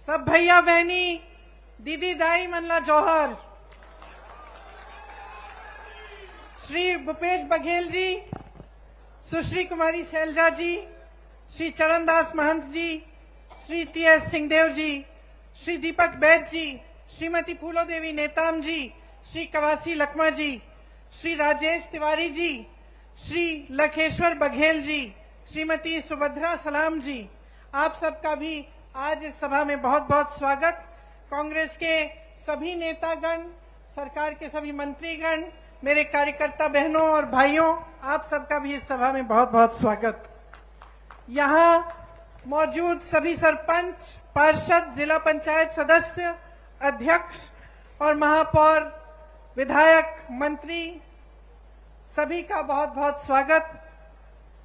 सब भैया बहनी, दीदी दाई मनला जौहर, श्री भूपेश बघेल जी, सुश्री कुमारी शैलजा जी, श्री चरणदास महंत जी, श्री टी.एस. सिंहदेव जी, श्री दीपक बैद जी, श्रीमती फूलो देवी नेताम जी, श्री कवासी लकमा जी, श्री राजेश तिवारी जी, श्री लखेश्वर बघेल जी, श्रीमती सुभद्रा सलाम जी, आप सबका भी आज इस सभा में बहुत बहुत स्वागत। कांग्रेस के सभी नेतागण, सरकार के सभी मंत्रीगण, मेरे कार्यकर्ता बहनों और भाइयों, आप सबका भी इस सभा में बहुत बहुत स्वागत। यहाँ मौजूद सभी सरपंच, पार्षद, जिला पंचायत सदस्य, अध्यक्ष और महापौर, विधायक, मंत्री, सभी का बहुत बहुत स्वागत।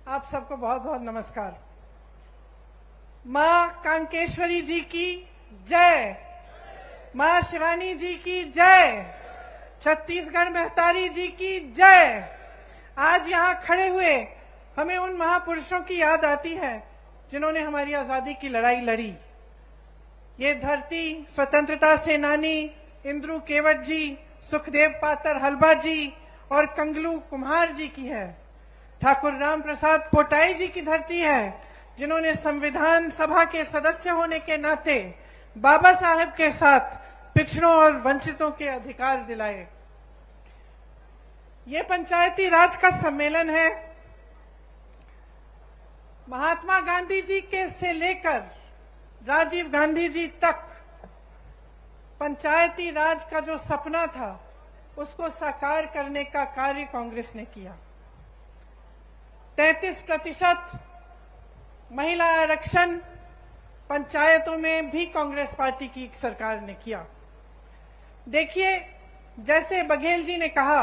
आप सबको बहुत बहुत नमस्कार। माँ कांकेश्वरी जी की जय, माँ शिवानी जी की जय, छत्तीसगढ़ महतारी जी की जय। आज यहाँ खड़े हुए हमें उन महापुरुषों की याद आती है जिन्होंने हमारी आजादी की लड़ाई लड़ी। ये धरती स्वतंत्रता सेनानी इंद्रू केवट जी, सुखदेव पातर हलबा जी और कंगलू कुम्हार जी की है। ठाकुर राम प्रसाद पोटाई जी की धरती है, जिन्होंने संविधान सभा के सदस्य होने के नाते बाबा साहेब के साथ पिछड़ों और वंचितों के अधिकार दिलाए। ये पंचायती राज का सम्मेलन है। महात्मा गांधी जी के से लेकर राजीव गांधी जी तक पंचायती राज का जो सपना था उसको साकार करने का कार्य कांग्रेस ने किया। 33% महिला आरक्षण पंचायतों में भी कांग्रेस पार्टी की सरकार ने किया। देखिए, जैसे बघेल जी ने कहा,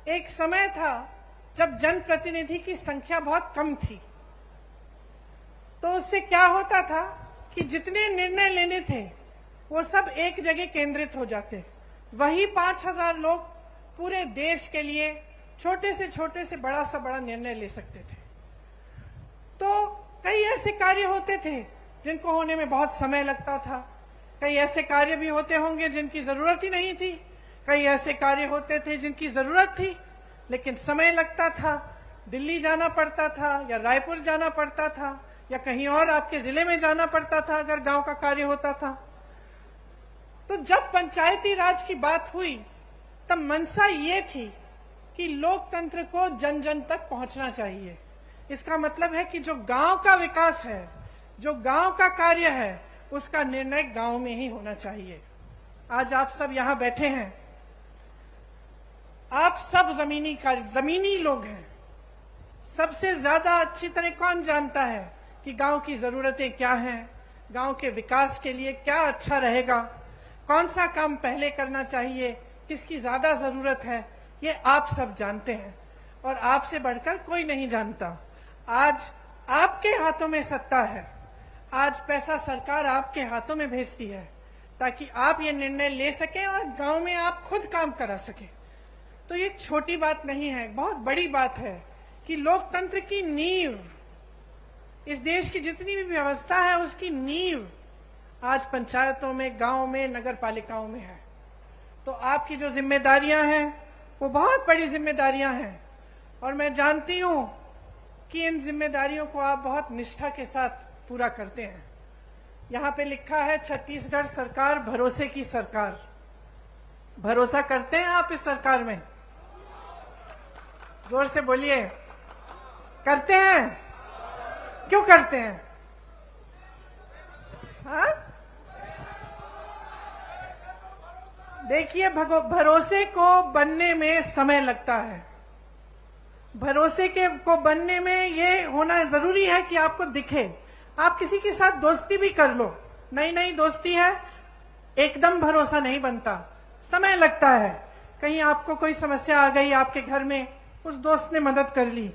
एक समय था जब जनप्रतिनिधि की संख्या बहुत कम थी, तो उससे क्या होता था कि जितने निर्णय लेने थे वो सब एक जगह केंद्रित हो जाते। वही 5000 लोग पूरे देश के लिए छोटे से बड़ा सा बड़ा निर्णय ले सकते थे। तो कई ऐसे कार्य होते थे जिनको होने में बहुत समय लगता था। कई ऐसे कार्य भी होते होंगे जिनकी जरूरत ही नहीं थी। कई ऐसे कार्य होते थे जिनकी जरूरत थी लेकिन समय लगता था। दिल्ली जाना पड़ता था या रायपुर जाना पड़ता था या कहीं और आपके जिले में जाना पड़ता था अगर गांव का कार्य होता था। तो जब पंचायती राज की बात हुई तब मंशा ये थी कि लोकतंत्र को जन जन तक पहुंचना चाहिए। इसका मतलब है कि जो गांव का विकास है, जो गांव का कार्य है, उसका निर्णय गांव में ही होना चाहिए। आज आप सब यहां बैठे हैं, आप सब जमीनी लोग हैं। सबसे ज्यादा अच्छी तरह कौन जानता है कि गांव की जरूरतें क्या हैं, गांव के विकास के लिए क्या अच्छा रहेगा, कौन सा काम पहले करना चाहिए, किसकी ज्यादा जरूरत है, ये आप सब जानते हैं और आपसे बढ़कर कोई नहीं जानता। आज आपके हाथों में सत्ता है। आज पैसा सरकार आपके हाथों में भेजती है ताकि आप ये निर्णय ले सकें और गांव में आप खुद काम करा सकें। तो ये छोटी बात नहीं है, बहुत बड़ी बात है कि लोकतंत्र की नींव, इस देश की जितनी भी व्यवस्था है उसकी नींव आज पंचायतों में, गांव में, नगर पालिकाओं में है। तो आपकी जो जिम्मेदारियां हैं वो बहुत बड़ी जिम्मेदारियां हैं और मैं जानती हूं कि इन जिम्मेदारियों को आप बहुत निष्ठा के साथ पूरा करते हैं। यहाँ पे लिखा है छत्तीसगढ़ सरकार भरोसे की सरकार। भरोसा करते हैं आप इस सरकार में? जोर से बोलिए, करते हैं? क्यों करते हैं? हाँ? देखिए, भरोसे को बनने में समय लगता है। भरोसे को बनने में ये होना जरूरी है कि आपको दिखे। आप किसी के साथ दोस्ती भी कर लो, नई दोस्ती है, एकदम भरोसा नहीं बनता, समय लगता है। कहीं आपको कोई समस्या आ गई आपके घर में, उस दोस्त ने मदद कर ली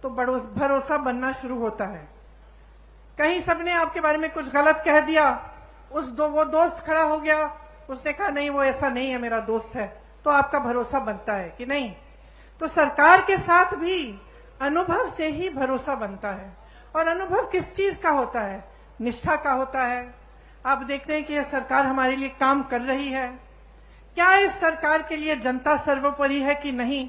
तो भरोसा बनना शुरू होता है। कहीं सबने आपके बारे में कुछ गलत कह दिया, वो दोस्त खड़ा हो गया, उसने कहा नहीं वो ऐसा नहीं है, मेरा दोस्त है, तो आपका भरोसा बनता है कि नहीं। तो सरकार के साथ भी अनुभव से ही भरोसा बनता है। और अनुभव किस चीज का होता है? निष्ठा का होता है, आप देखते हैं कि यह सरकार हमारे लिए काम कर रही है। क्या इस सरकार के लिए जनता सर्वोपरि है कि नहीं?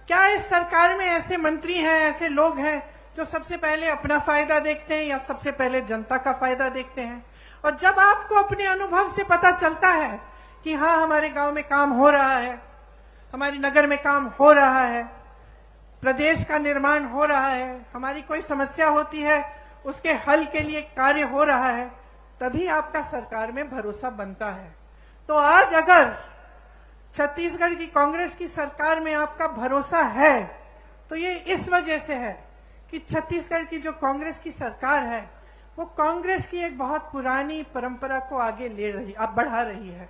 क्या इस सरकार में ऐसे मंत्री हैं, ऐसे लोग हैं जो सबसे पहले अपना फायदा देखते हैं या सबसे पहले जनता का फायदा देखते हैं? और जब आपको अपने अनुभव से पता चलता है कि हाँ, हमारे गांव में काम हो रहा है, हमारे नगर में काम हो रहा है, प्रदेश का निर्माण हो रहा है, हमारी कोई समस्या होती है उसके हल के लिए कार्य हो रहा है, तभी आपका सरकार में भरोसा बनता है। तो आज अगर छत्तीसगढ़ की कांग्रेस की सरकार में आपका भरोसा है तो ये इस वजह से है कि छत्तीसगढ़ की जो कांग्रेस की सरकार है वो कांग्रेस की एक बहुत पुरानी परंपरा को आगे ले रही, अब बढ़ा रही है।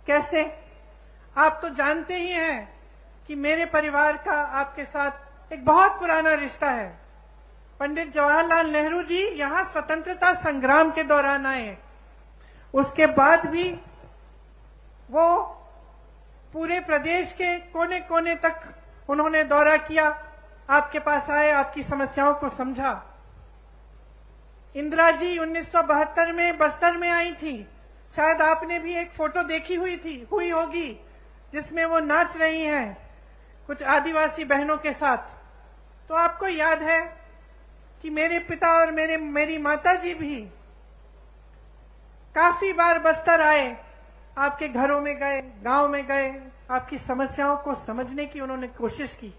कैसे? आप तो जानते ही हैं कि मेरे परिवार का आपके साथ एक बहुत पुराना रिश्ता है। पंडित जवाहरलाल नेहरू जी यहां स्वतंत्रता संग्राम के दौरान आए, उसके बाद भी वो पूरे प्रदेश के कोने कोने तक उन्होंने दौरा किया, आपके पास आए, आपकी समस्याओं को समझा। इंदिरा जी 1972 में बस्तर में आई थी, शायद आपने भी एक फोटो देखी हुई होगी जिसमें वो नाच रही हैं कुछ आदिवासी बहनों के साथ। तो आपको याद है कि मेरे पिता और मेरी माता जी भी काफी बार बस्तर आए, आपके घरों में गए, गांव में गए, आपकी समस्याओं को समझने की उन्होंने कोशिश की।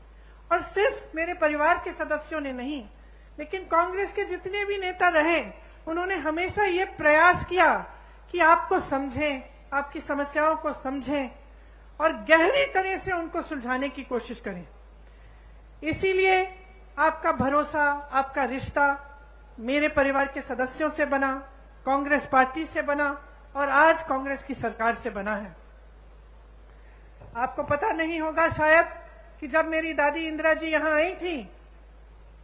और सिर्फ मेरे परिवार के सदस्यों ने नहीं, लेकिन कांग्रेस के जितने भी नेता रहे उन्होंने हमेशा ये प्रयास किया कि आपको समझें, आपकी समस्याओं को समझें और गहरी तरह से उनको सुलझाने की कोशिश करें। इसीलिए आपका भरोसा, आपका रिश्ता मेरे परिवार के सदस्यों से बना, कांग्रेस पार्टी से बना और आज कांग्रेस की सरकार से बना है। आपको पता नहीं होगा शायद कि जब मेरी दादी इंदिरा जी यहां आई थी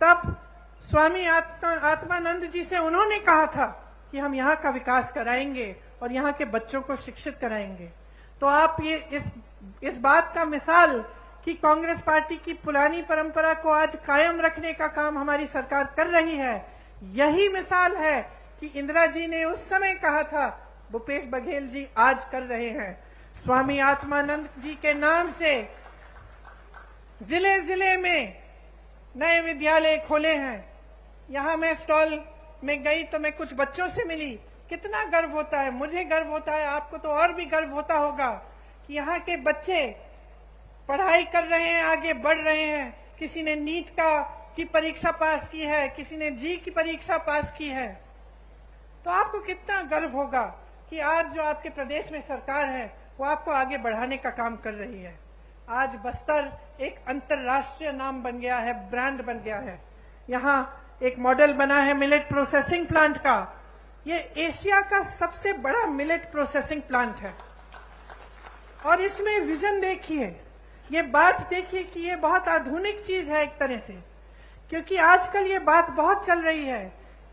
तब स्वामी आत्मानंद जी से उन्होंने कहा था कि हम यहाँ का विकास कराएंगे और यहाँ के बच्चों को शिक्षित कराएंगे। तो आप ये इस बात का मिसाल कि कांग्रेस पार्टी की पुरानी परंपरा को आज कायम रखने का काम हमारी सरकार कर रही है, यही मिसाल है कि इंदिरा जी ने उस समय कहा था, भूपेश बघेल जी आज कर रहे हैं। स्वामी आत्मानंद जी के नाम से जिले जिले में नए विद्यालय खोले हैं। यहाँ मैं स्टॉल में गई तो मैं कुछ बच्चों से मिली, कितना गर्व होता है, मुझे गर्व होता है, आपको तो और भी गर्व होता होगा कि यहाँ के बच्चे पढ़ाई कर रहे हैं, आगे बढ़ रहे हैं। किसी ने नीट की परीक्षा पास की है, किसी ने जी की परीक्षा पास की है। तो आपको कितना गर्व होगा कि आज जो आपके प्रदेश में सरकार है वो आपको आगे बढ़ाने का काम कर रही है। आज बस्तर एक अंतर्राष्ट्रीय नाम बन गया है, ब्रांड बन गया है। यहाँ एक मॉडल बना है मिलेट प्रोसेसिंग प्लांट का। ये एशिया का सबसे बड़ा मिलेट प्रोसेसिंग प्लांट है और इसमें विजन देखिए, ये बात देखिए कि ये बहुत आधुनिक चीज है एक तरह से, क्योंकि आजकल ये बात बहुत चल रही है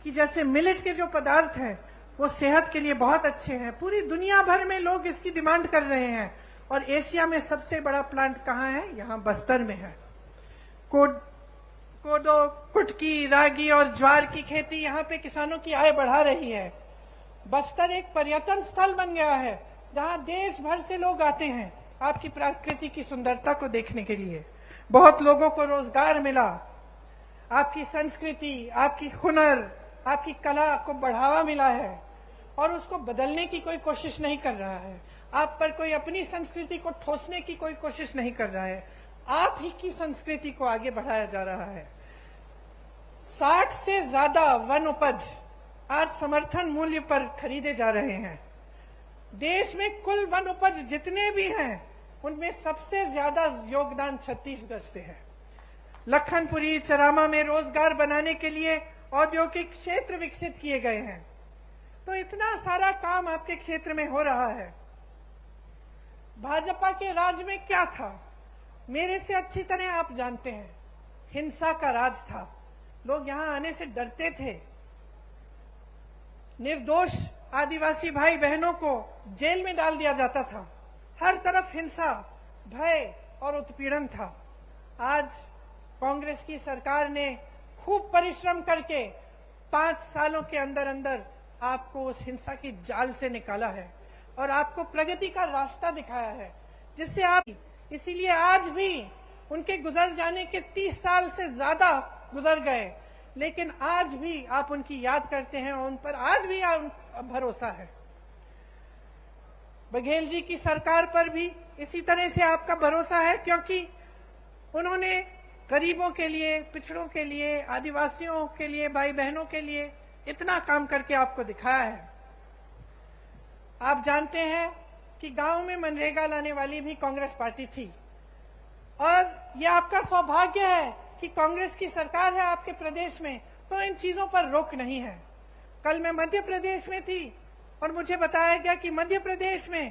कि जैसे मिलेट के जो पदार्थ हैं वो सेहत के लिए बहुत अच्छे हैं। पूरी दुनिया भर में लोग इसकी डिमांड कर रहे हैं और एशिया में सबसे बड़ा प्लांट कहाँ है? यहाँ बस्तर में है। कोदो, कुटकी, रागी और ज्वार की खेती यहाँ पे किसानों की आय बढ़ा रही है। बस्तर एक पर्यटन स्थल बन गया है जहाँ देश भर से लोग आते हैं आपकी प्रकृति की सुंदरता को देखने के लिए। बहुत लोगों को रोजगार मिला, आपकी संस्कृति, आपकी हुनर, आपकी कला को बढ़ावा मिला है और उसको बदलने की कोई कोशिश नहीं कर रहा है। आप पर कोई अपनी संस्कृति को ठोसने की कोई कोशिश नहीं कर रहा है, आप ही की संस्कृति को आगे बढ़ाया जा रहा है। 60 से ज्यादा वन उपज आज समर्थन मूल्य पर खरीदे जा रहे हैं। देश में कुल वन उपज जितने भी हैं उनमें सबसे ज्यादा योगदान छत्तीसगढ़ से है। लखनपुरी, चरामा में रोजगार बनाने के लिए औद्योगिक क्षेत्र विकसित किए गए हैं। तो इतना सारा काम आपके क्षेत्र में हो रहा है। भाजपा के राज में क्या था? मेरे से अच्छी तरह आप जानते हैं, हिंसा का राज था। लोग यहां आने से डरते थे। निर्दोष आदिवासी भाई बहनों को जेल में डाल दिया जाता था। हर तरफ हिंसा, भय और उत्पीड़न था। आज कांग्रेस की सरकार ने खूब परिश्रम करके 5 सालों के अंदर अंदर आपको उस हिंसा की जाल से निकाला है और आपको प्रगति का रास्ता दिखाया है, जिससे आप, इसीलिए आज भी उनके गुजर जाने के 30 साल से ज्यादा गुजर गए, लेकिन आज भी आप उनकी याद करते हैं और उन पर आज भी भरोसा है। बघेल जी की सरकार पर भी इसी तरह से आपका भरोसा है, क्योंकि उन्होंने गरीबों के लिए, पिछड़ों के लिए, आदिवासियों के लिए, भाई बहनों के लिए इतना काम करके आपको दिखाया है। आप जानते हैं कि गांव में मनरेगा लाने वाली भी कांग्रेस पार्टी थी, और ये आपका सौभाग्य है कि कांग्रेस की सरकार है आपके प्रदेश में, तो इन चीजों पर रोक नहीं है। कल मैं मध्य प्रदेश में थी और मुझे बताया गया कि मध्य प्रदेश में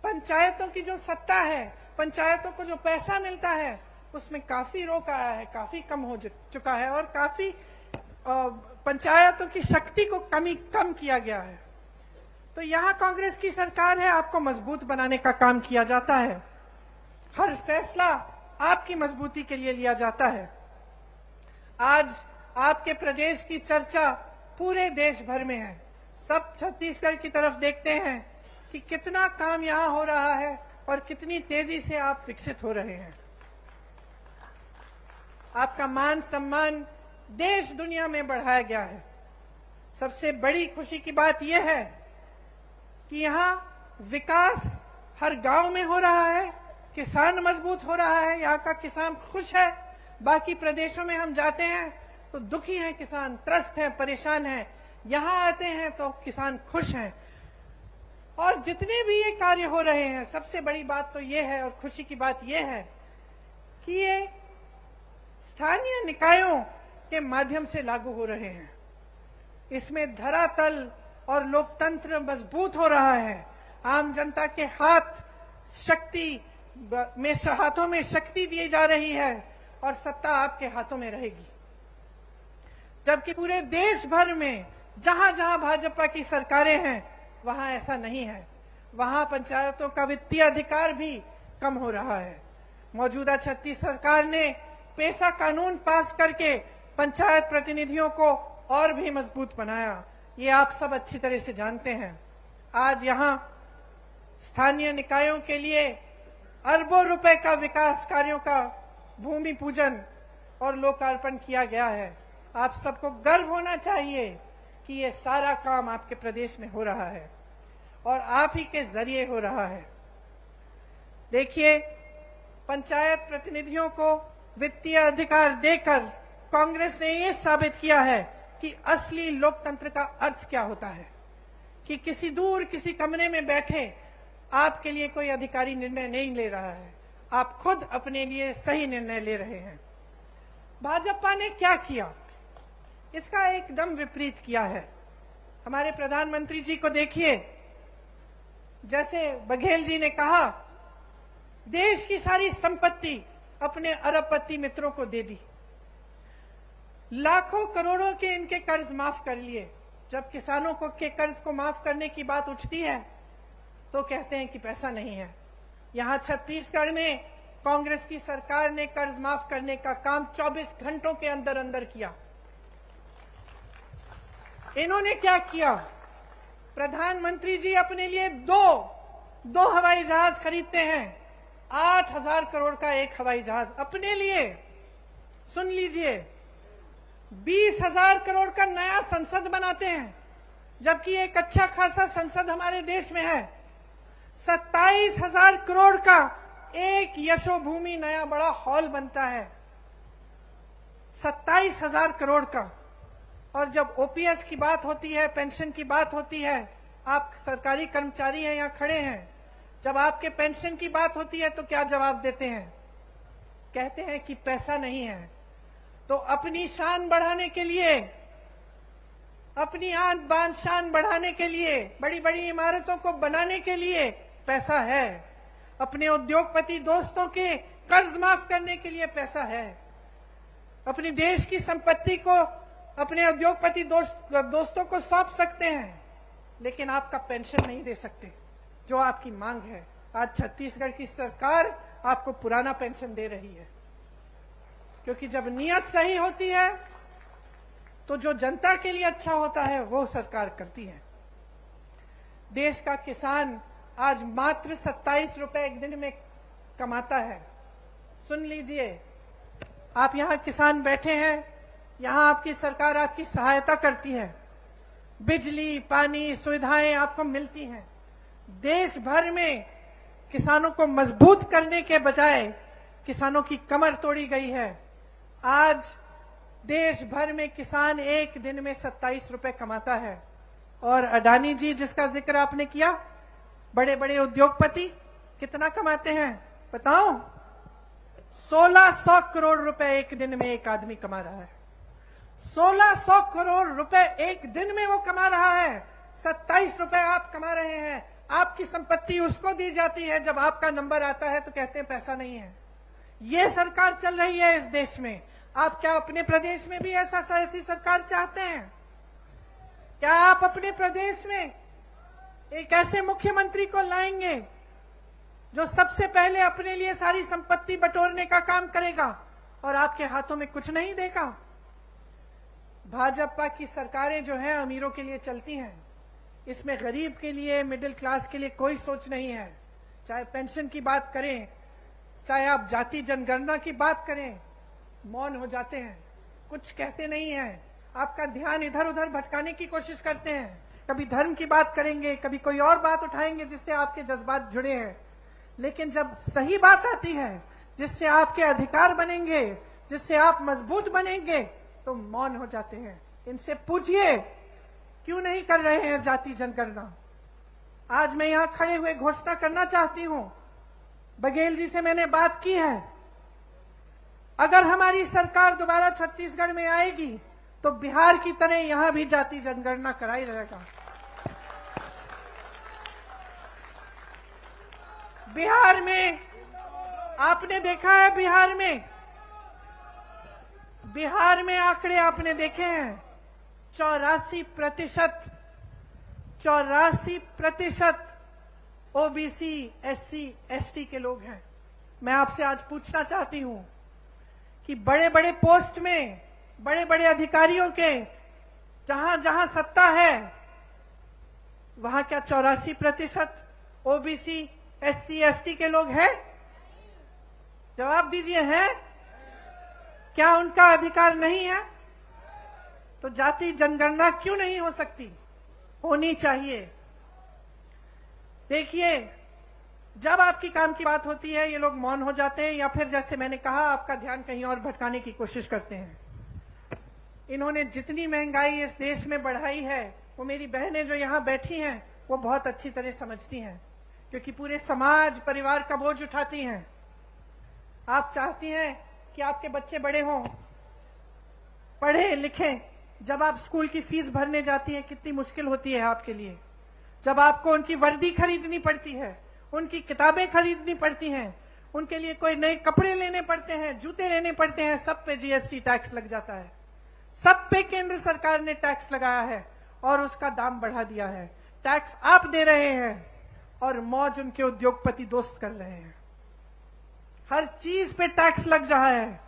पंचायतों की जो सत्ता है, पंचायतों को जो पैसा मिलता है, उसमें काफी रोक आया है, काफी कम हो चुका है और काफी पंचायतों की शक्ति को कम किया गया है। तो यहाँ कांग्रेस की सरकार है, आपको मजबूत बनाने का काम किया जाता है। हर फैसला आपकी मजबूती के लिए लिया जाता है। आज आपके प्रदेश की चर्चा पूरे देश भर में है। सब छत्तीसगढ़ की तरफ देखते हैं कि कितना काम यहाँ हो रहा है और कितनी तेजी से आप विकसित हो रहे हैं। आपका मान सम्मान देश दुनिया में बढ़ाया गया है। सबसे बड़ी खुशी की बात यह है कि यहाँ विकास हर गांव में हो रहा है, किसान मजबूत हो रहा है, यहाँ का किसान खुश है। बाकी प्रदेशों में हम जाते हैं तो दुखी हैं किसान, त्रस्त हैं, परेशान हैं। यहाँ आते हैं तो किसान खुश हैं। और जितने भी ये कार्य हो रहे हैं, सबसे बड़ी बात तो ये है और खुशी की बात ये है कि ये स्थानीय निकायों के माध्यम से लागू हो रहे हैं। इसमें धरातल और लोकतंत्र मजबूत हो रहा है। आम जनता के हाथों में शक्ति दी जा रही है और सत्ता आपके हाथों में रहेगी। जबकि पूरे देश भर में जहां जहां भाजपा की सरकारें हैं, वहां ऐसा नहीं है। वहां पंचायतों का वित्तीय अधिकार भी कम हो रहा है। मौजूदा छत्तीस सरकार ने पेशा कानून पास करके पंचायत प्रतिनिधियों को और भी मजबूत बनाया। ये आप सब अच्छी तरह से जानते हैं। आज यहाँ स्थानीय निकायों के लिए अरबों रुपए का विकास कार्यों का भूमि पूजन और लोकार्पण किया गया है। आप सबको गर्व होना चाहिए कि ये सारा काम आपके प्रदेश में हो रहा है और आप ही के जरिए हो रहा है। देखिए, पंचायत प्रतिनिधियों को वित्तीय अधिकार देकर कांग्रेस ने ये साबित किया है कि असली लोकतंत्र का अर्थ क्या होता है, कि किसी कमरे में बैठे आपके लिए कोई अधिकारी निर्णय नहीं ले रहा है, आप खुद अपने लिए सही निर्णय ले रहे हैं। भाजपा ने क्या किया, इसका एकदम विपरीत किया है। हमारे प्रधानमंत्री जी को देखिए, जैसे बघेल जी ने कहा, देश की सारी संपत्ति अपने अरबपति मित्रों को दे दी, लाखों करोड़ों के इनके कर्ज माफ कर लिए। जब किसानों को के कर्ज को माफ करने की बात उठती है तो कहते हैं कि पैसा नहीं है। यहाँ छत्तीसगढ़ में कांग्रेस की सरकार ने कर्ज माफ करने का काम 24 घंटों के अंदर अंदर किया। इन्होंने क्या किया, प्रधानमंत्री जी अपने लिए दो हवाई जहाज खरीदते हैं। 8,000 करोड़ का एक हवाई जहाज अपने लिए। सुन लीजिए, 20,000 करोड़ का नया संसद बनाते हैं, जबकि एक अच्छा खासा संसद हमारे देश में है। 27,000 करोड़ का एक यशोभूमि नया बड़ा हॉल बनता है, 27,000 करोड़ का। और जब ओपीएस की बात होती है, पेंशन की बात होती है, आप सरकारी कर्मचारी हैं, यहाँ खड़े हैं, जब आपके पेंशन की बात होती है तो क्या जवाब देते हैं? कहते हैं कि पैसा नहीं है। तो अपनी शान बढ़ाने के लिए, अपनी आन बान शान बढ़ाने के लिए, बड़ी बड़ी इमारतों को बनाने के लिए पैसा है। अपने उद्योगपति दोस्तों के कर्ज माफ करने के लिए पैसा है। अपनी देश की संपत्ति को अपने उद्योगपति दोस्तों को सौंप सकते हैं, लेकिन आपका पेंशन नहीं दे सकते, जो आपकी मांग है। आज छत्तीसगढ़ की सरकार आपको पुराना पेंशन दे रही है, क्योंकि जब नीयत सही होती है तो जो जनता के लिए अच्छा होता है वो सरकार करती है। देश का किसान आज मात्र 27 रुपए एक दिन में कमाता है। सुन लीजिए, आप यहाँ किसान बैठे हैं, यहाँ आपकी सरकार आपकी सहायता करती है, बिजली पानी सुविधाएं आपको मिलती हैं। देश भर में किसानों को मजबूत करने के बजाय किसानों की कमर तोड़ी गई है। आज देश भर में किसान एक दिन में 27 रुपए कमाता है। और अडानी जी जिसका जिक्र आपने किया, बड़े बड़े उद्योगपति कितना कमाते हैं बताओ? 1600 करोड़ रुपए एक दिन में एक आदमी कमा रहा है। 1600 करोड़ रुपए एक दिन में वो कमा रहा है। 27 रुपए आप कमा रहे हैं। आपकी संपत्ति उसको दी जाती है, जब आपका नंबर आता है तो कहते हैं पैसा नहीं है। ये सरकार चल रही है इस देश में। आप क्या अपने प्रदेश में भी ऐसी सरकार चाहते हैं? क्या आप अपने प्रदेश में एक ऐसे मुख्यमंत्री को लाएंगे जो सबसे पहले अपने लिए सारी संपत्ति बटोरने का काम करेगा और आपके हाथों में कुछ नहीं देगा? भाजपा की सरकारें जो हैं अमीरों के लिए चलती हैं, इसमें गरीब के लिए, मिडिल क्लास के लिए कोई सोच नहीं है। चाहे पेंशन की बात करें, चाहे आप जाति जनगणना की बात करें, मौन हो जाते हैं, कुछ कहते नहीं हैं। आपका ध्यान इधर उधर भटकाने की कोशिश करते हैं। कभी धर्म की बात करेंगे, कभी कोई और बात उठाएंगे जिससे आपके जज्बात जुड़े हैं, लेकिन जब सही बात आती है जिससे आपके अधिकार बनेंगे, जिससे आप मजबूत बनेंगे, तो मौन हो जाते हैं। इनसे पूछिए क्यों नहीं कर रहे हैं जाति जनगणना। आज मैं यहां खड़े हुए घोषणा करना चाहती हूं, बघेल जी से मैंने बात की है, अगर हमारी सरकार दोबारा छत्तीसगढ़ में आएगी तो बिहार की तरह यहां भी जाति जनगणना कराई जाएगा। बिहार में आपने देखा है, बिहार में आंकड़े आपने देखे हैं, 84% ओबीसी एससी एसटी के लोग हैं। मैं आपसे आज पूछना चाहती हूं कि बड़े बड़े पोस्ट में, बड़े बड़े अधिकारियों के जहां जहां सत्ता है, वहां क्या 84% ओबीसी एससी एसटी के लोग हैं? जवाब दीजिए, हैं? क्या उनका अधिकार नहीं है? तो जाति जनगणना क्यों नहीं हो सकती? होनी चाहिए। देखिए, जब आपकी काम की बात होती है ये लोग मौन हो जाते हैं, या फिर जैसे मैंने कहा आपका ध्यान कहीं और भटकाने की कोशिश करते हैं। इन्होंने जितनी महंगाई इस देश में बढ़ाई है, वो मेरी बहनें जो यहां बैठी हैं वो बहुत अच्छी तरह समझती हैं, क्योंकि पूरे समाज परिवार का बोझ उठाती हैं। आप चाहती हैं कि आपके बच्चे बड़े हों, पढ़े लिखें। जब आप स्कूल की फीस भरने जाती हैं कितनी मुश्किल होती है आपके लिए, जब आपको उनकी वर्दी खरीदनी पड़ती है, उनकी किताबें खरीदनी पड़ती हैं, उनके लिए कोई नए कपड़े लेने पड़ते हैं, जूते लेने पड़ते हैं, सब पे जीएसटी टैक्स लग जाता है। सब पे केंद्र सरकार ने टैक्स लगाया है और उसका दाम बढ़ा दिया है। टैक्स आप दे रहे हैं और मौज उनके उद्योगपति दोस्त कर रहे हैं। हर चीज पे टैक्स लग रहा है,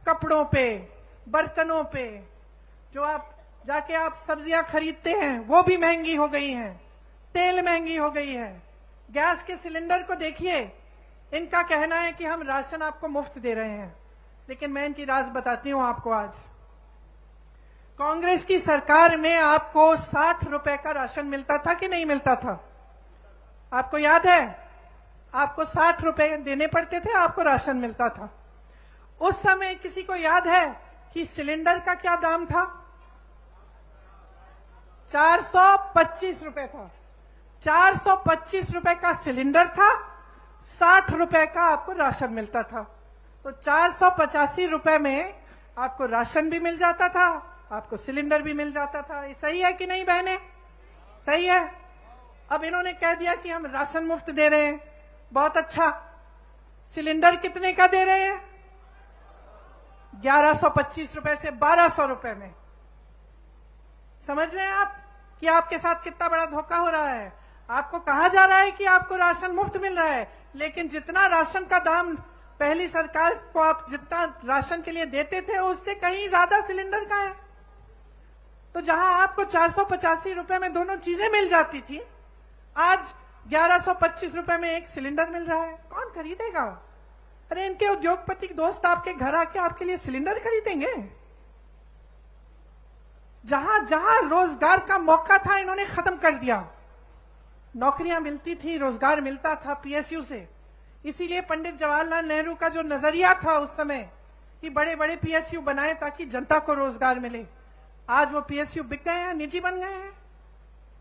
कपड़ों पे, बर्तनों पे। जो आप जाके आप सब्जियां खरीदते हैं वो भी महंगी हो गई हैं, तेल महंगी हो गई है। गैस के सिलेंडर को देखिए, इनका कहना है कि हम राशन आपको मुफ्त दे रहे हैं, लेकिन मैं इनकी राज बताती हूं आपको। आज कांग्रेस की सरकार में आपको 60 रुपए का राशन मिलता था कि नहीं मिलता था? आपको याद है? आपको 60 रुपए देने पड़ते थे, आपको राशन मिलता था। उस समय किसी को याद है कि सिलेंडर का क्या दाम था? 425 रुपए था। 425 रुपए का सिलेंडर था, 60 रुपए का आपको राशन मिलता था। तो 485 रुपए में आपको राशन भी मिल जाता था, आपको सिलेंडर भी मिल जाता था। ये सही है कि नहीं बहने? सही है। अब इन्होंने कह दिया कि हम राशन मुफ्त दे रहे हैं, बहुत अच्छा। सिलेंडर कितने का दे रहे हैं? 1125 रुपए से 1200 रुपए में। समझ रहे हैं आप कि आपके साथ कितना बड़ा धोखा हो रहा है? आपको कहा जा रहा है कि आपको राशन मुफ्त मिल रहा है, लेकिन जितना राशन का दाम पहली सरकार को आप जितना राशन के लिए देते थे उससे कहीं ज्यादा सिलेंडर का है। तो जहां आपको 485 रुपए में दोनों चीजें मिल जाती थी, आज 1125 रुपए में एक सिलेंडर मिल रहा है, कौन खरीदेगा? अरे इनके उद्योगपति दोस्त आपके घर आके आपके लिए सिलेंडर खरीदेंगे? जहां जहां रोजगार का मौका था इन्होंने खत्म कर दिया। नौकरियां मिलती थी, रोजगार मिलता था पीएसयू से। इसीलिए पंडित जवाहरलाल नेहरू का जो नजरिया था उस समय कि बड़े बड़े पीएसयू बनाए ताकि जनता को रोजगार मिले, आज वो पीएसयू बिक गए हैं, निजी बन गए हैं।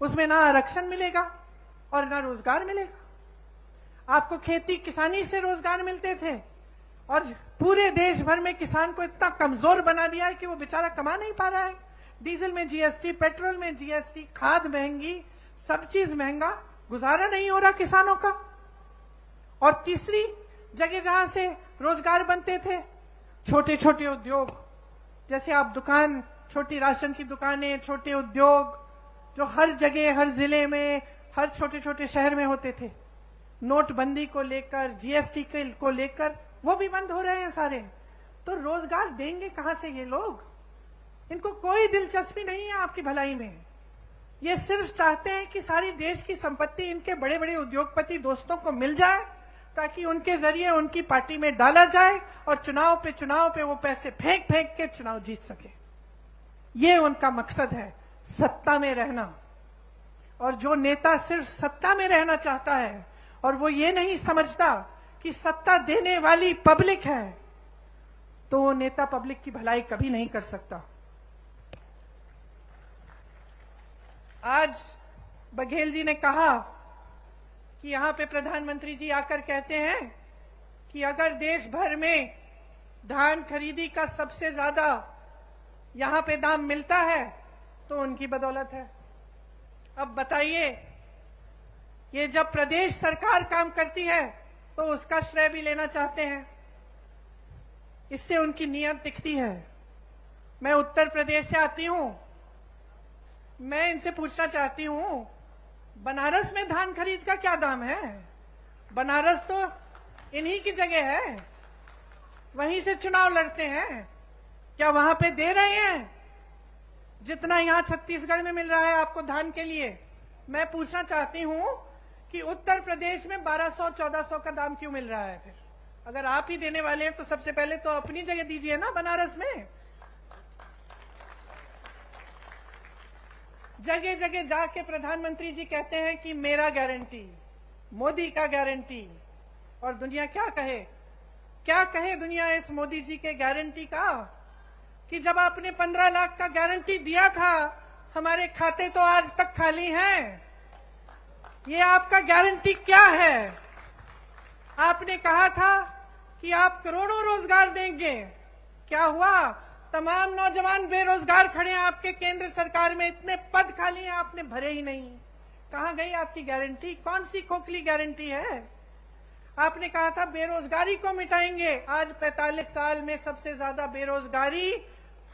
उसमें ना आरक्षण मिलेगा और ना रोजगार मिलेगा। आपको खेती किसानी से रोजगार मिलते थे और पूरे देश भर में किसान को इतना कमजोर बना दिया है कि वो बेचारा कमा नहीं पा रहा है। डीजल में जीएसटी, पेट्रोल में जीएसटी, खाद महंगी, सब चीज महंगा, गुजारा नहीं हो रहा किसानों का। और तीसरी जगह जहां से रोजगार बनते थे, छोटे छोटे उद्योग, जैसे आप दुकान, छोटी राशन की दुकानें, छोटे उद्योग जो हर जगह, हर जिले में, हर छोटे छोटे शहर में होते थे, नोटबंदी को लेकर, जीएसटी को लेकर वो भी बंद हो रहे हैं सारे। तो रोजगार देंगे कहां से ये लोग? इनको कोई दिलचस्पी नहीं है आपकी भलाई में। ये सिर्फ चाहते हैं कि सारी देश की संपत्ति इनके बड़े बड़े उद्योगपति दोस्तों को मिल जाए ताकि उनके जरिए उनकी पार्टी में डाला जाए और चुनाव पे वो पैसे फेंक फेंक के चुनाव जीत सके। ये उनका मकसद है, सत्ता में रहना। और जो नेता सिर्फ सत्ता में रहना चाहता है और वो ये नहीं समझता कि सत्ता देने वाली पब्लिक है, तो वो नेता पब्लिक की भलाई कभी नहीं कर सकता। आज बघेल जी ने कहा कि यहां पे प्रधानमंत्री जी आकर कहते हैं कि अगर देश भर में धान खरीदी का सबसे ज्यादा यहां पे दाम मिलता है तो उनकी बदौलत है। अब बताइए, ये जब प्रदेश सरकार काम करती है तो उसका श्रेय भी लेना चाहते हैं, इससे उनकी नीयत दिखती है। मैं उत्तर प्रदेश से आती हूं, मैं इनसे पूछना चाहती हूं, बनारस में धान खरीद का क्या दाम है? बनारस तो इन्हीं की जगह है, वहीं से चुनाव लड़ते हैं, क्या वहां पे दे रहे हैं जितना यहां छत्तीसगढ़ में मिल रहा है आपको धान के लिए? मैं पूछना चाहती हूं कि उत्तर प्रदेश में 1200-1400 का दाम क्यों मिल रहा है? फिर अगर आप ही देने वाले हैं तो सबसे पहले तो अपनी जगह दीजिए ना बनारस में। जगह जगह जाके प्रधानमंत्री जी कहते हैं कि मेरा गारंटी, मोदी का गारंटी। और दुनिया क्या कहे? क्या कहे दुनिया इस मोदी जी के गारंटी का कि जब आपने 15 लाख का गारंटी दिया था, हमारे खाते तो आज तक खाली हैं। ये आपका गारंटी क्या है? आपने कहा था कि आप करोड़ों रोजगार देंगे, क्या हुआ? तमाम नौजवान बेरोजगार खड़े हैं आपके केंद्र सरकार में, इतने पद खाली हैं, आपने भरे ही नहीं। कहां गई आपकी गारंटी? कौन सी खोखली गारंटी है? आपने कहा था बेरोजगारी को मिटाएंगे, आज 45 साल में सबसे ज्यादा बेरोजगारी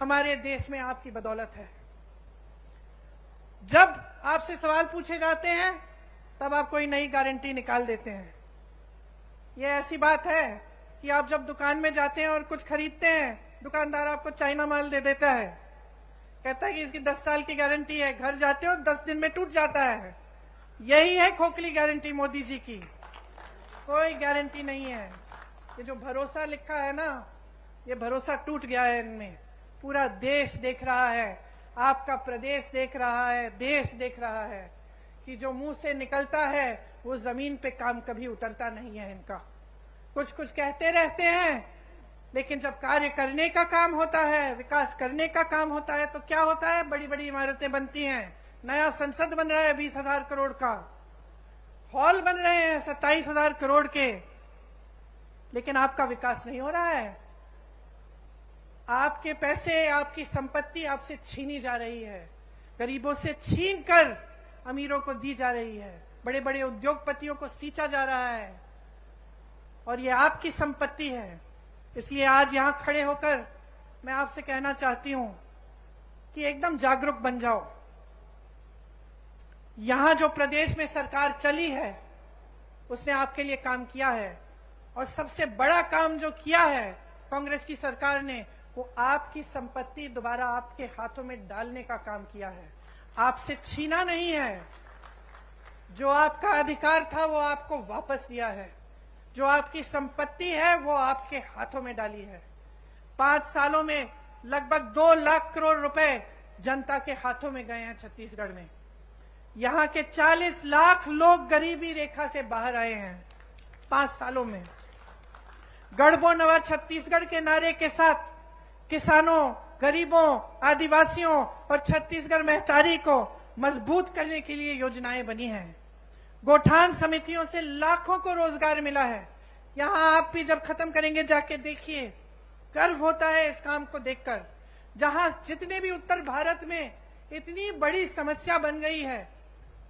हमारे देश में आपकी बदौलत है। जब आपसे सवाल पूछे जाते हैं तब आप कोई नई गारंटी निकाल देते हैं। ये ऐसी बात है कि आप जब दुकान में जाते हैं और कुछ खरीदते हैं, दुकानदार आपको चाइना माल दे देता है, कहता है कि इसकी 10 साल की गारंटी है, घर जाते हो 10 दिन में टूट जाता है। यही है खोखली गारंटी मोदी जी की, कोई गारंटी नहीं है। ये जो भरोसा लिखा है ना, ये भरोसा टूट गया है इनमें। पूरा देश देख रहा है, आपका प्रदेश देख रहा है, देश देख रहा है कि जो मुंह से निकलता है वो जमीन पे काम कभी उतरता नहीं है इनका। कुछ कुछ कहते रहते हैं, लेकिन जब कार्य करने का काम होता है, विकास करने का काम होता है, तो क्या होता है? बड़ी बड़ी इमारतें बनती हैं, नया संसद बन रहा है 20,000 करोड़ का, हॉल बन रहे हैं 27,000 करोड़ के, लेकिन आपका विकास नहीं हो रहा है। आपके पैसे, आपकी संपत्ति आपसे छीनी जा रही है, गरीबों से छीन कर अमीरों को दी जा रही है, बड़े बड़े उद्योगपतियों को सींचा जा रहा है, और ये आपकी संपत्ति है। इसलिए आज यहां खड़े होकर मैं आपसे कहना चाहती हूं कि एकदम जागरूक बन जाओ। यहां जो प्रदेश में सरकार चली है उसने आपके लिए काम किया है, और सबसे बड़ा काम जो किया है कांग्रेस की सरकार ने, वो आपकी संपत्ति दोबारा आपके हाथों में डालने का काम किया है, आपसे छीना नहीं है। जो आपका अधिकार था वो आपको वापस दिया है, जो आपकी संपत्ति है वो आपके हाथों में डाली है। 5 सालों में लगभग 2 लाख करोड़ रुपए जनता के हाथों में गए हैं छत्तीसगढ़ में। यहाँ के 40 लाख लोग गरीबी रेखा से बाहर आए हैं 5 सालों में। गढ़बो नवा छत्तीसगढ़ के नारे के साथ किसानों, गरीबों, आदिवासियों और छत्तीसगढ़ महतारी को मजबूत करने के लिए योजनाएं बनी हैं। गौठान समितियों से लाखों को रोजगार मिला है। यहाँ आप भी जब खत्म करेंगे जाके देखिए, गर्व होता है इस काम को देखकर। जहां जितने भी उत्तर भारत में इतनी बड़ी समस्या बन गई है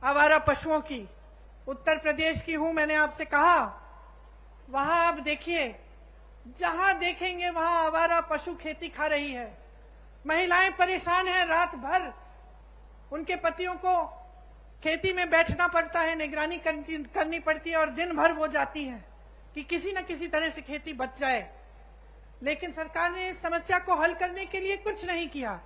आवारा पशुओं की, उत्तर प्रदेश की हूं, मैंने आपसे कहा, वहां आप देखिए, जहां देखेंगे वहां आवारा पशु खेती खा रही है। महिलाएं परेशान हैं, रात भर उनके पतियों को खेती में बैठना पड़ता है, निगरानी करनी पड़ती है और दिन भर वो जाती हैं कि किसी न किसी तरह से खेती बच जाए। लेकिन सरकार ने इस समस्या को हल करने के लिए कुछ नहीं किया।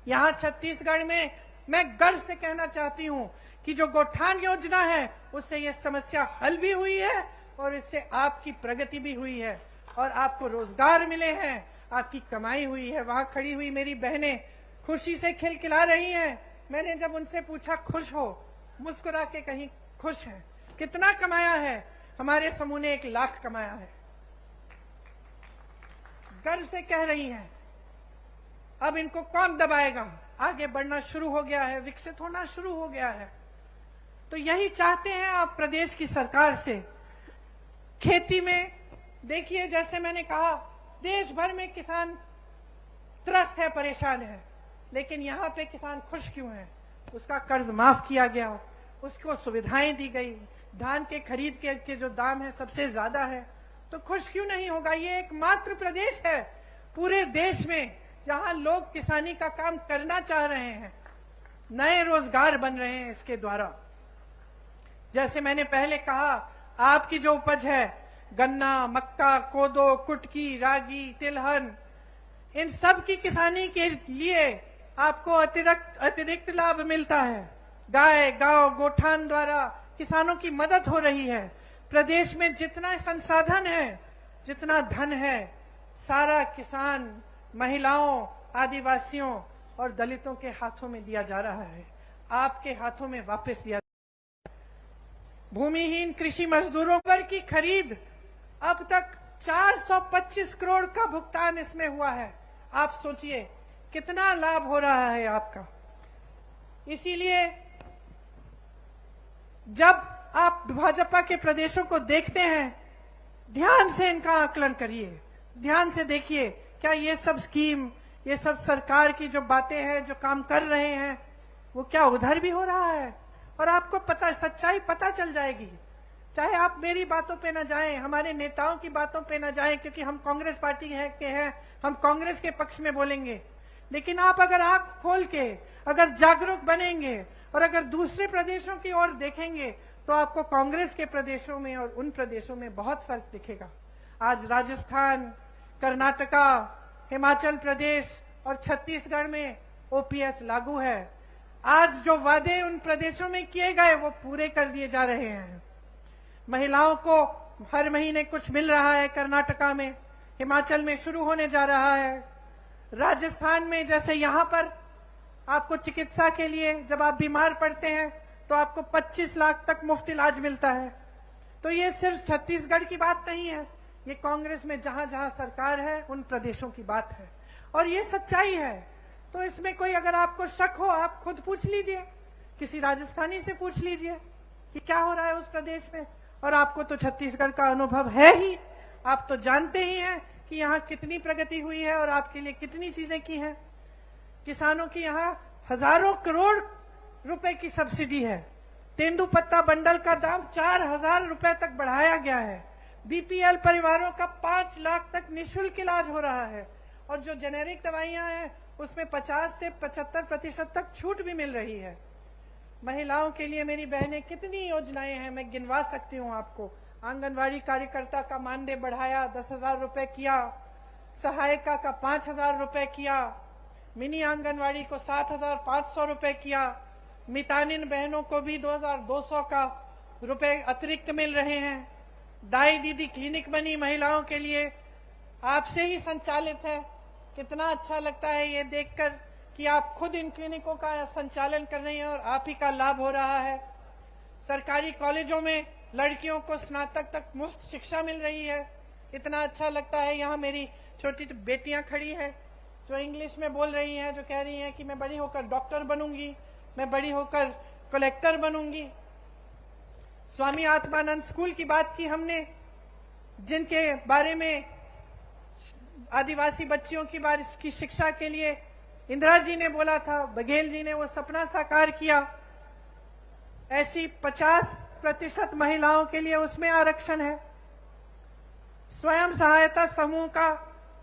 यहाँ छत्तीसगढ़ में मैं गर्व से कहना चाहती हूँ कि जो गौठान योजना है उससे ये समस्या हल भी हुई है और इससे आपकी प्रगति भी हुई है और आपको रोजगार मिले हैं, आपकी कमाई हुई है। वहां खड़ी हुई मेरी बहनें खुशी से खिलखिला रही हैं। मैंने जब उनसे पूछा खुश हो, मुस्कुरा के कहीं खुश हैं। कितना कमाया है? हमारे समूह ने 1 लाख कमाया है। गर्व से कह रही हैं। अब इनको कौन दबाएगा? आगे बढ़ना शुरू हो गया है, विकसित होना शुरू हो गया है। तो यही चाहते हैं आप प्रदेश की सरकार से। खेती में देखिए, जैसे मैंने कहा, देश भर में किसान त्रस्त है, परेशान है, लेकिन यहाँ पे किसान खुश क्यों है? उसका कर्ज माफ किया गया, उसको सुविधाएं दी गई, धान के खरीद के जो दाम है सबसे ज्यादा है, तो खुश क्यों नहीं होगा? ये एकमात्र प्रदेश है पूरे देश में जहां लोग किसानी का काम करना चाह रहे हैं, नए रोजगार बन रहे हैं इसके द्वारा। जैसे मैंने पहले कहा, आपकी जो उपज है, गन्ना, मक्का, कोदो, कुटकी, रागी, तिलहन, इन सब की किसानी के लिए आपको अतिरिक्त लाभ मिलता है। गाय, गांव, गोठान द्वारा किसानों की मदद हो रही है। प्रदेश में जितना संसाधन है, जितना धन है, सारा किसान, महिलाओं, आदिवासियों और दलितों के हाथों में दिया जा रहा है, आपके हाथों में वापस दिया। भूमिहीन कृषि मजदूरों पर की खरीद, अब तक 425 करोड़ का भुगतान इसमें हुआ है। आप सोचिए कितना लाभ हो रहा है आपका। इसीलिए जब आप भाजपा के प्रदेशों को देखते हैं, ध्यान से इनका आकलन करिए, ध्यान से देखिए, क्या ये सब स्कीम, ये सब सरकार की जो बातें हैं, जो काम कर रहे हैं, वो क्या उधर भी हो रहा है? और आपको पता, सच्चाई पता चल जाएगी। चाहे आप मेरी बातों पे ना जाएं, हमारे नेताओं की बातों पे ना जाएं, क्योंकि हम कांग्रेस पार्टी के हैं, हम कांग्रेस के पक्ष में बोलेंगे। लेकिन आप अगर आंख खोल के अगर जागरूक बनेंगे और अगर दूसरे प्रदेशों की ओर देखेंगे तो आपको कांग्रेस के प्रदेशों में और उन प्रदेशों में बहुत फर्क दिखेगा। आज राजस्थान, कर्नाटका, हिमाचल प्रदेश और छत्तीसगढ़ में ओपीएस लागू है। आज जो वादे उन प्रदेशों में किए गए वो पूरे कर दिए जा रहे हैं। महिलाओं को हर महीने कुछ मिल रहा है, कर्नाटका में, हिमाचल में शुरू होने जा रहा है। राजस्थान में जैसे यहाँ पर आपको चिकित्सा के लिए जब आप बीमार पड़ते हैं तो आपको 25 लाख तक मुफ्त इलाज मिलता है। तो ये सिर्फ छत्तीसगढ़ की बात नहीं है, ये कांग्रेस में जहां जहां सरकार है उन प्रदेशों की बात है और ये सच्चाई है। तो इसमें कोई अगर आपको शक हो, आप खुद पूछ लीजिए, किसी राजस्थानी से पूछ लीजिए कि क्या हो रहा है उस प्रदेश में। और आपको तो छत्तीसगढ़ का अनुभव है ही, आप तो जानते ही हैं कि यहाँ कितनी प्रगति हुई है और आपके लिए कितनी चीजें की हैं। किसानों की यहाँ हजारों करोड़ रुपए की सब्सिडी है। तेंदुपत्ता बंडल का दाम 4000 रुपए तक बढ़ाया गया है। बीपीएल परिवारों का 5 लाख तक निःशुल्क इलाज हो रहा है और जो जेनेरिक दवाइयां हैं उसमें 50 से 75% तक छूट भी मिल रही है। महिलाओं के लिए मेरी बहनें कितनी योजनाएं हैं, मैं गिनवा सकती हूँ आपको। आंगनवाड़ी कार्यकर्ता का मानदेय बढ़ाया, 10,000 रुपए किया, सहायिका का 5,000 रुपए किया, मिनी आंगनवाड़ी को 7,500 रुपए किया, मितानिन बहनों को भी 2,200 का रुपए अतिरिक्त मिल रहे हैं। दाई दीदी क्लिनिक बनी महिलाओं के लिए, आपसे ही संचालित है। कितना अच्छा लगता है ये देखकर कि आप खुद इन क्लिनिकों का संचालन कर रही हैं और आप ही का लाभ हो रहा है। सरकारी कॉलेजों में लड़कियों को स्नातक तक मुफ्त शिक्षा मिल रही है। इतना अच्छा लगता है। यहाँ मेरी छोटी बेटियां खड़ी है जो इंग्लिश में बोल रही हैं, जो कह रही हैं कि मैं बड़ी होकर डॉक्टर बनूंगी, मैं बड़ी होकर कलेक्टर बनूंगी। स्वामी आत्मानंद स्कूल की बात की हमने, जिनके बारे में आदिवासी बच्चियों की शिक्षा के लिए इंदिरा जी ने बोला था, बघेल जी ने वो सपना साकार किया। ऐसी 50% महिलाओं के लिए उसमें आरक्षण है। स्वयं सहायता समूह का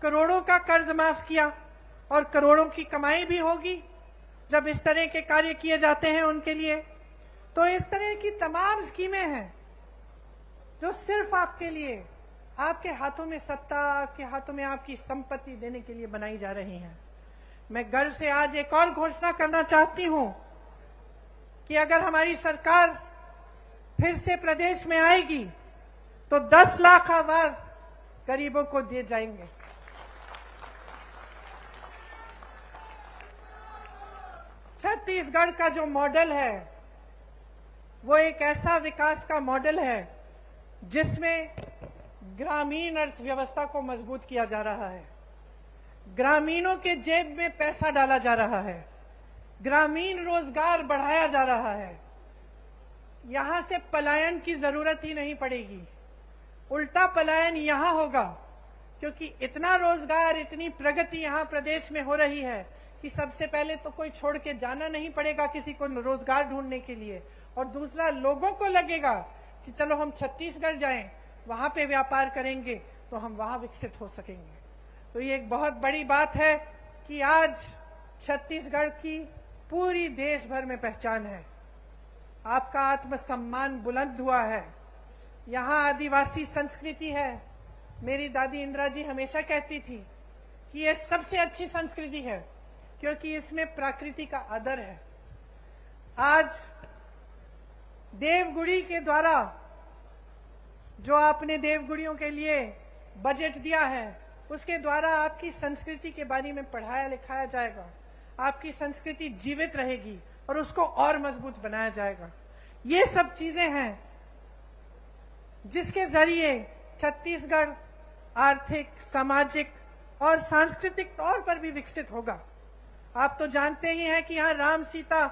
करोड़ों का कर्ज माफ किया और करोड़ों की कमाई भी होगी जब इस तरह के कार्य किए जाते हैं उनके लिए। तो इस तरह की तमाम स्कीमें हैं जो सिर्फ आपके लिए, आपके हाथों में सत्ता, आपके हाथों में आपकी संपत्ति देने के लिए बनाई जा रही हैं। मैं गर्व से आज एक और घोषणा करना चाहती हूं कि अगर हमारी सरकार फिर से प्रदेश में आएगी तो 10 लाख आवास गरीबों को दिए जाएंगे। छत्तीसगढ़ का जो मॉडल है वो एक ऐसा विकास का मॉडल है जिसमें ग्रामीण अर्थव्यवस्था को मजबूत किया जा रहा है, ग्रामीणों के जेब में पैसा डाला जा रहा है, ग्रामीण रोजगार बढ़ाया जा रहा है। यहां से पलायन की जरूरत ही नहीं पड़ेगी, उल्टा पलायन यहां होगा, क्योंकि इतना रोजगार, इतनी प्रगति यहां प्रदेश में हो रही है कि सबसे पहले तो कोई छोड़ के जाना नहीं पड़ेगा किसी को रोजगार ढूंढने के लिए, और दूसरा लोगों को लगेगा कि चलो हम छत्तीसगढ़ जाएं, वहां पे व्यापार करेंगे तो हम वहां विकसित हो सकेंगे। तो ये एक बहुत बड़ी बात है कि आज छत्तीसगढ़ की पूरी देश भर में पहचान है। आपका आत्मसम्मान बुलंद हुआ है। यहाँ आदिवासी संस्कृति है। मेरी दादी इंदिरा जी हमेशा कहती थी कि ये सबसे अच्छी संस्कृति है क्योंकि इसमें प्रकृति का आदर है। आज देवगुड़ी के द्वारा जो आपने देवगुड़ियों के लिए बजट दिया है, उसके द्वारा आपकी संस्कृति के बारे में पढ़ाया लिखाया जाएगा, आपकी संस्कृति जीवित रहेगी और उसको और मजबूत बनाया जाएगा। ये सब चीजें हैं जिसके जरिए छत्तीसगढ़ आर्थिक, सामाजिक और सांस्कृतिक तौर पर भी विकसित होगा। आप तो जानते ही हैं कि यहाँ राम सीता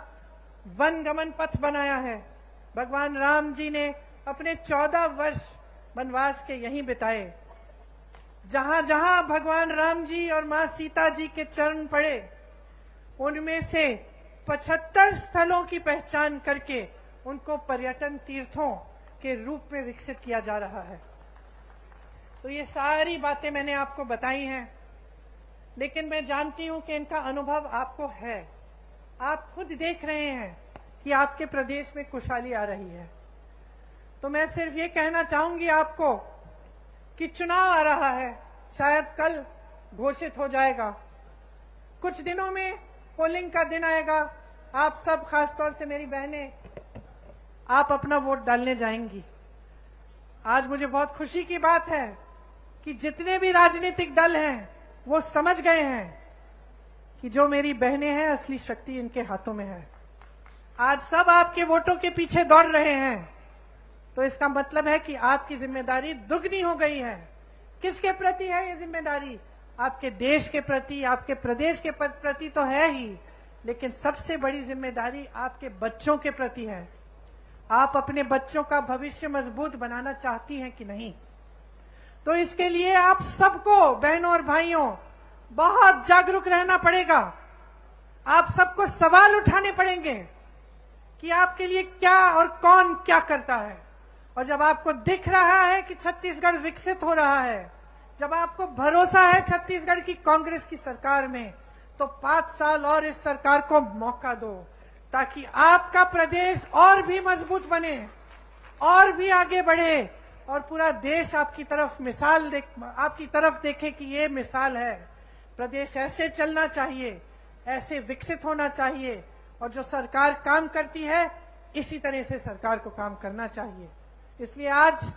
वन गमन पथ बनाया है। भगवान राम जी ने अपने 14 वर्ष वनवास के यहीं बिताए। जहां जहां भगवान राम जी और मां सीता जी के चरण पड़े, उनमें से 75 स्थलों की पहचान करके उनको पर्यटन तीर्थों के रूप में विकसित किया जा रहा है। तो ये सारी बातें मैंने आपको बताई हैं, लेकिन मैं जानती हूं कि इनका अनुभव आपको है। आप खुद देख रहे हैं कि आपके प्रदेश में खुशहाली आ रही है। तो मैं सिर्फ ये कहना चाहूंगी आपको कि चुनाव आ रहा है, शायद कल घोषित हो जाएगा। कुछ दिनों में पोलिंग का दिन आएगा। आप सब, खासतौर से मेरी बहनें, आप अपना वोट डालने जाएंगी। आज मुझे बहुत खुशी की बात है कि जितने भी राजनीतिक दल हैं वो समझ गए हैं कि जो मेरी बहनें हैं, असली शक्ति इनके हाथों में है। आज सब आपके वोटों के पीछे दौड़ रहे हैं, तो इसका मतलब है कि आपकी जिम्मेदारी दुगनी हो गई है। किसके प्रति है ये जिम्मेदारी? आपके देश के प्रति, आपके प्रदेश के प्रति तो है ही, लेकिन सबसे बड़ी जिम्मेदारी आपके बच्चों के प्रति है। आप अपने बच्चों का भविष्य मजबूत बनाना चाहती हैं कि नहीं? तो इसके लिए आप सबको, बहनों और भाइयों, बहुत जागरूक रहना पड़ेगा। आप सबको सवाल उठाने पड़ेंगे कि आपके लिए क्या और कौन क्या करता है। और जब आपको दिख रहा है कि छत्तीसगढ़ विकसित हो रहा है, जब आपको भरोसा है छत्तीसगढ़ की कांग्रेस की सरकार में, तो 5 साल और इस सरकार को मौका दो, ताकि आपका प्रदेश और भी मजबूत बने, और भी आगे बढ़े, और पूरा देश आपकी तरफ देखे कि ये मिसाल है। प्रदेश ऐसे चलना चाहिए, ऐसे विकसित होना चाहिए। और जो सरकार काम करती है, इसी तरह से सरकार को काम करना चाहिए। इसलिए आज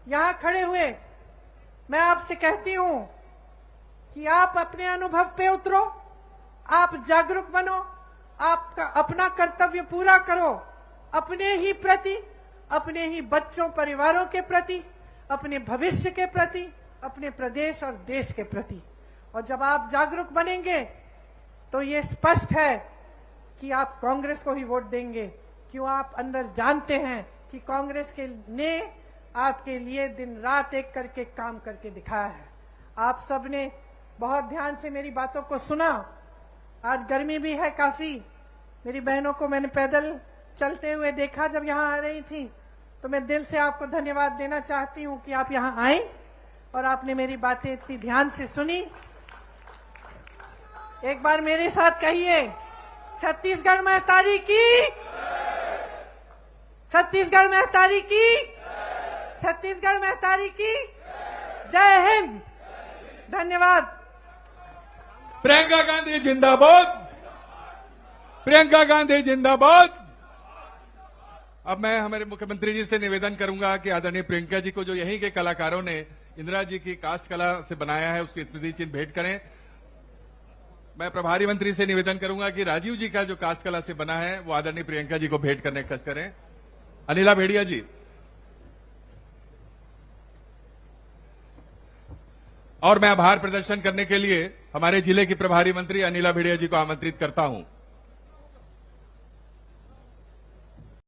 यहां खड़े हुए मैं आपसे कहती हूं कि आप अपने अनुभव पे उतरो, आप जागरूक बनो, आपका अपना कर्तव्य पूरा करो, अपने ही प्रति, अपने ही बच्चों परिवारों के प्रति, अपने भविष्य के प्रति, अपने प्रदेश और देश के प्रति। और जब आप जागरूक बनेंगे तो ये स्पष्ट है कि आप कांग्रेस को ही वोट देंगे। क्यों? आप अंदर जानते हैं कि कांग्रेस के ने आपके लिए दिन रात एक करके काम करके दिखाया है। आप सबने बहुत ध्यान से मेरी बातों को सुना। आज गर्मी भी है काफी। मेरी बहनों को मैंने पैदल चलते हुए देखा जब यहाँ आ रही थी, तो मैं दिल से आपको धन्यवाद देना चाहती हूँ कि आप यहाँ आए और आपने मेरी बातें इतनी ध्यान से सुनी। एक बार मेरे साथ कहिए, छत्तीसगढ़ महतारी की, छत्तीसगढ़ महतारी की, छत्तीसगढ़ महतारी की जय हिंद। धन्यवाद। प्रियंका गांधी जिंदाबाद, प्रियंका गांधी जिंदाबाद। अब मैं हमारे मुख्यमंत्री जी से निवेदन करूंगा कि आदरणीय प्रियंका जी को जो यहीं के कलाकारों ने इंदिरा जी की काष्ठ कला से बनाया है उसकी स्मृति चिन्ह भेंट करें। मैं प्रभारी मंत्री से निवेदन करूंगा कि राजीव जी का जो काष्ठ कला से बना है वो आदरणीय प्रियंका जी को भेंट करने का कष्ट करें। अनिला भेड़िया जी। और मैं आभार प्रदर्शन करने के लिए हमारे जिले की प्रभारी मंत्री अनिला भेड़िया जी को आमंत्रित करता हूं।